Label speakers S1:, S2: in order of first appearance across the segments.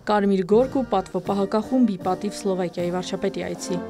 S1: Կարմիր գորգ ու պատվո պահակախումբի պատիվ Սլովակիայի վարչապետի այցի։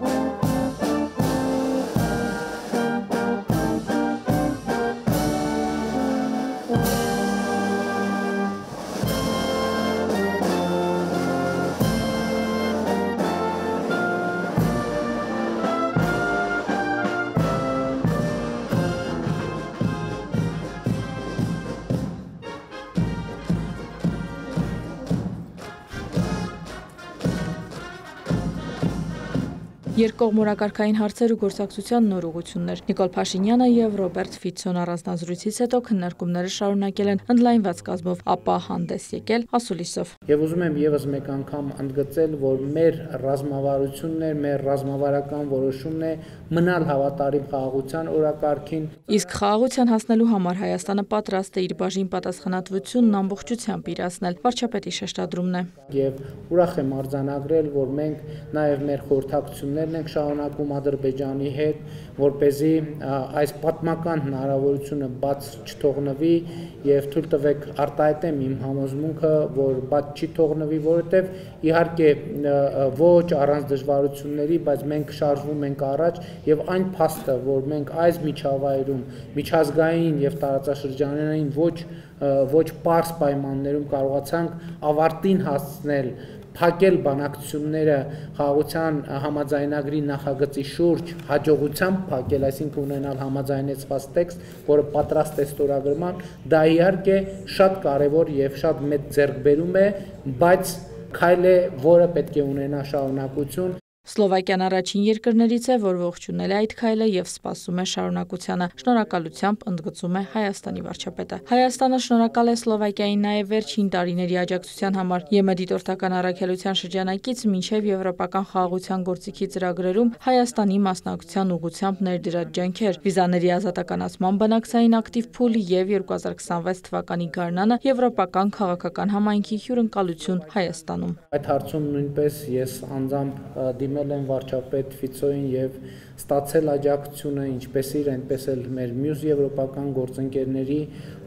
S1: Երկկողմորակարգային հարցեր ու գործակցության նոր ուղղություններ։ Նիկոլ Փաշինյանը եւ Ռոբերտ Ֆիցոն առանձնազրույցից հետո քննարկումները շարունակել են ընդլայնված կազմով, ապա հանդես եկել ասուլիսով։
S2: Եվ ուզում եմ եւս մեկ անգամ ընդգծել, որ մեր ռազմավարությունն է, մեր ռազմավարական որոշումն է մնալ հավատարիմ խաղաղության օրակարգին։
S1: Իսկ խաղաղության հասնելու համար Հայաստանը պատրաստ է իր բաժին պատասխանատվությունն ամբողջությամբ իրացնել, վարչապետի շեշտադրումն է։
S2: Եվ ուրախ եմ արձանագրել, որ մենք նաեւ մեր խորհրդակցություններն ենք շարունակում Ադրբեջանի հետ, որպեսզի այս պատմական հնարավորությունը բաց չթողնվի եւ թույլ տվեք արտահայտեմ իմ համոզմունքը, որ բաց չի թողնվի, որովհետեւ իհարկե ոչ առանց դժվարությունների, բայց մենք շարժվում ենք առաջ եւ այն փաստը, որ մենք այս միջավայրում միջազգային եւ տարածաշրջանային ոչ պարզ պայմաններում կարողացանք ավարտին հասցնել, փակել բանակցությունները խաղաղության համաձայնագրի նախագծի շուրջ, հաջողությամբ փակել, այսինքն ունենալ համաձայնեցված տեքստ, որը պատրաստ է ստորագրման, դա իհարկե շատ կարևոր եւ շատ մեծ ձեռքբերում է, բայց քայլ է, որը պետք է ունենա շարունակություն։
S1: Սլովակիան առաջին երկրներից է, որ ողջունել է այդ քայլը եւ սպասում է շարունակությանը։ Շնորհակալությամբ ընդգծում է Հայաստանի վարչապետը։ Հայաստանը շնորհակալ է Սլովակիային նաեւ վերջին տարիների աջակցության համար։ ԵՄ դիտորդական առաքելության շրջանակից մինչեւ եվրոպական խաղաղության գործիքի ծրագրերում Հայաստանի մասնակցության ուղղությամբ ներդրած ջանքեր, վիզաների ազատականացման բանակցային ակտիվ փուլ եւ 2026 թվականի գարնանը եվրոպական քաղաքական համայնքի հյուրընկալություն Հայաստանում։
S2: Այդ հարցում նույնպես ես անձամբ դիմել եմ վարչապետ Ֆիցոին եւ ստացել աջակցությունը ինչպես իր, այնպես էլ մեր մյուս եվրոպական գործընկերների,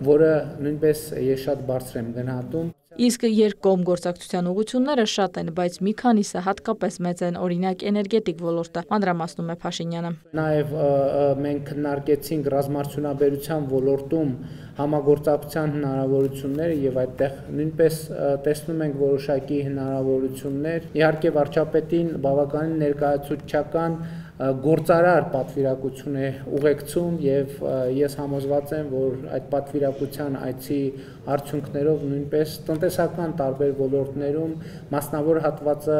S2: որը նույնպես ես շատ բարձր եմ գնահատում։
S1: Իսկ երկկողմ գործակցության ուղղությունները շատ են, բայց մի քանիսը հատկապես մեծ են, օրինակ էներգետիկ ոլորտը, մանրամասնում է Փաշինյանը։
S2: Նաև մենք քննարկեցինք ռազմարդյունաբերության ոլորտում համագործակցության հնարավորությունները եւ այդտեղ նույնպես տեսնում ենք որոշակի հնարավորություններ։ Իհարկե վարչապետին բավականին ներկայացուցչական գործարար պատվիրակություն է ուղեկցում եւ ես համոզված եմ, որ այդ պատվիրակության այցի արդյունքներով նույնպես տնտեսական տարբեր ոլորտներում մասնավոր հատվածը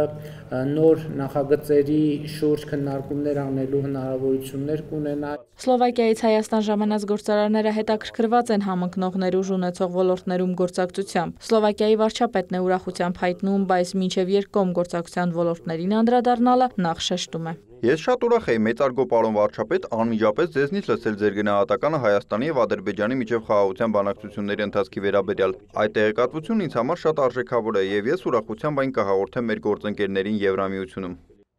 S2: նոր նախագծերի շուրջ քննարկումներ անելու հնարավորություններ կունենա։
S1: Սլովակիայից Հայաստան ժամանած գործարարները հետաքրքրված են համընկնող ներուժ ունեցող ոլորտներում գործակցությամբ։ Սլովակիայի վարչապետն է ուրախությամբ հայտնում, բայց մինչև երկկողմ գործակցության ոլորտներին անդրադառնալը նախ շեշտում է։
S3: Ես շատ ուրախ եմ մեծարգո պարոն վարչապետ անմիջապես ձեզնից լսել ձեր գնահատականը Հայաստանի եւ Ադրբեջանի միջև խաղաղության բանակցությունների ընթացքի վերաբերյալ։ Այդ տեղեկատվությունն ինձ համար շատ արժեքավոր է եւ ես ուրախությամբ այն կհաղորդեմ մեր գործընկերներին Եվրամիությունում։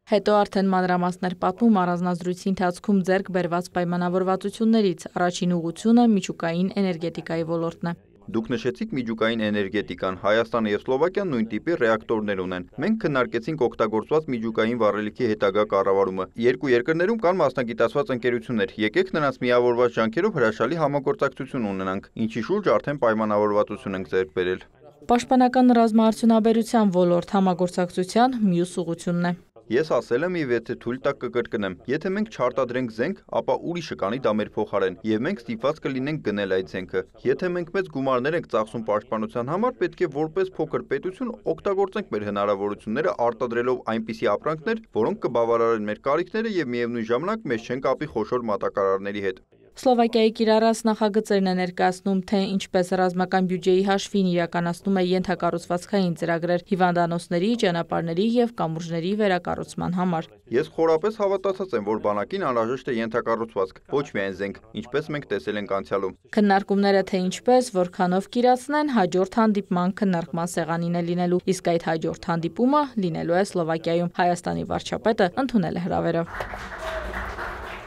S1: Հետո արդեն մանրամասներ պատմում առանձնազրույցի ընթացքում ձեռք բերված պայմանավորվածություններից, առաջին ուղղությունը միջուկային էներգետիկայի ոլորտն է։
S3: Դուք նշեցիք միջուկային էներգետիկան, Հայաստանը եւ Սլովակիան նույն տիպի ռեակտորներ ունեն։ Մենք քննարկեցինք օգտագործված միջուկային վառելիքի հետագա կառավարումը։ Երկու երկրներում կան մասնագիտացված ընկերություններ։ Եկեք նրանց միավորված ջանքերով հրաշալի համագործակցություն ունենանք, ինչի շուրջ արդեն պայմանավորվածություն ենք ձեռք բերել։
S1: Պաշտպանական ռազմաարդյունաբերության ոլորտ համագործակցության մյուս ուղղությունն է։
S3: Ես ասել եմ եւ եթե թույլ տակ կկրկնեմ, եթե մենք չարտադրենք զենք, ապա ուրիշը կանի դա մեր փոխարեն եւ մենք ստիպված կլինենք գնել այդ զենքը։ Եթե մենք մեծ գումարներ ենք ծախսում պաշտպանության համար, պետք է որպես փոքր պետություն օգտագործենք մեր հնարավորությունները արտադրելով այնպիսի ապրանքներ, որոնք կբավարարեն մեր կարիքները եւ միևնույն ժամանակ մեզ չեն կապի խոշոր մատակարարների հետ։
S1: Սլովակիայի կիրառած նախագծերն է ներկայացնում, թե ինչպես ռազմական բյուջեի հաշվին իրականացնում է ենթակառուցվածքային ծրագրեր հիվանդանոցների, ճանապարհների եւ կամուրջների վերակառուցման համար։
S3: Ես խորապես հավատացած եմ, որ բանակին անհրաժեշտ է ենթակառուցվածք, ոչ միայն զենք, ինչպես մենք տեսել ենք անցյալում։
S1: Քննարկումները թե ինչպես, որքանով կիրացնեն, հաջորդ հանդիպման քննարկման սեղանին է լինելու, իսկ այդ հաջորդ հանդիպումը լինելու է Սլովակիայում։ Հայաստանի վարչապետը ընդունել է հրավերը։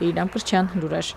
S1: Իրինամ Կրչյան, լուրեր։